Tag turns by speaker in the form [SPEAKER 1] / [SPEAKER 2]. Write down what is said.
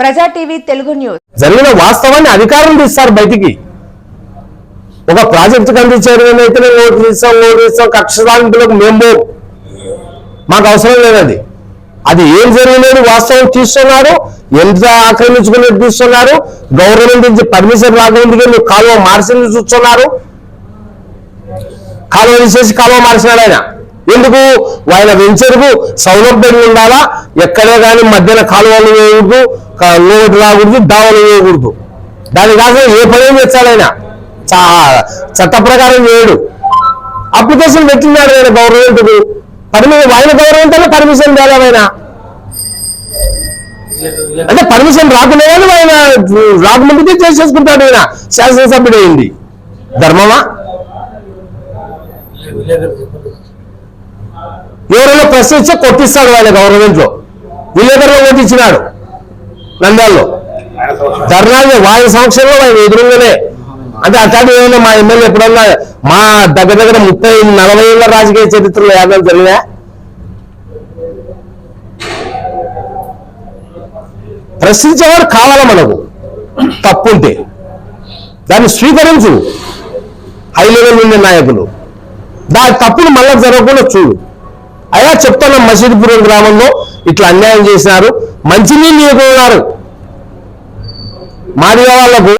[SPEAKER 1] ప్రజా TV Telugu news.
[SPEAKER 2] జరిగిన వాస్తవాన్ని అధికారులు తీస్తారు బయటికి. ఒక ప్రాజెక్టు కంటే చైర్మన్ అయితే ఓట్లు ఇస్తాం కక్ష సాధింపులకు మేము మాకు అవసరం లేదండి. అది ఏం జరిగినది వాస్తవం తీస్తున్నారు, ఎంత ఆక్రమించుకునేది తీస్తున్నారు, గవర్నమెంట్ నుంచి పర్మిషన్ రాకముందుకే మీరు కాలువ మార్చింది చూస్తున్నారు. కాలువ తీసేసి కాలువ మార్చినాడు ఆయన. ఎందుకు? ఆయన వెంచర్కు సౌలభ్యం ఉండాలా, ఎక్కడే కానీ మధ్యన కాలువలు వేయకూడదు, లోటు రాకూడదు, దావలు వేయకూడదు. దానికోసం ఏ పని తెచ్చాడు ఆయన, చట్ట ప్రకారం చేయడు. అప్లికేషన్ పెట్టినాడు ఆయన గవర్నమెంట్కు. ఆయన గవర్నమెంట్ అనే పర్మిషన్ తేలామైనా అంటే పర్మిషన్ రాకుండా ఆయన రాకముందుకే చేసేసుకుంటాడు. ఆయన శాసనసభ్యుడు అయింది ధర్మమా? ఎవరైనా ప్రశ్నిస్తే కొట్టిస్తాడు ఆయన గవర్నమెంట్ లో. విలేకరులో కొట్టించినాడు నంద్యాలలో ధర్నా వాయు సంవత్సరంలో ఆయన ఎదురుగానే. అంటే అట్లాంటి ఏమైనా మా ఎమ్మెల్యే ఎప్పుడన్నా మా దగ్గర 30-40 ఏళ్ళ రాజకీయ చరిత్రలో ఏమైనా జరిగినా? ప్రశ్నించేవాడు కావాలా మనకు. తప్పుంటే దాన్ని స్వీకరించు. హై లెవెల్ ఉండే నాయకులు దాని తప్పులు మళ్ళా జరగకుండా చూడు. అయ్యా చెప్తున్న మసీదుపురం గ్రామంలో ఇట్లా అన్యాయం చేసినారు, మంచినీళ్ళు ఇవ్వకున్నారు మాదిగా వాళ్ళకు.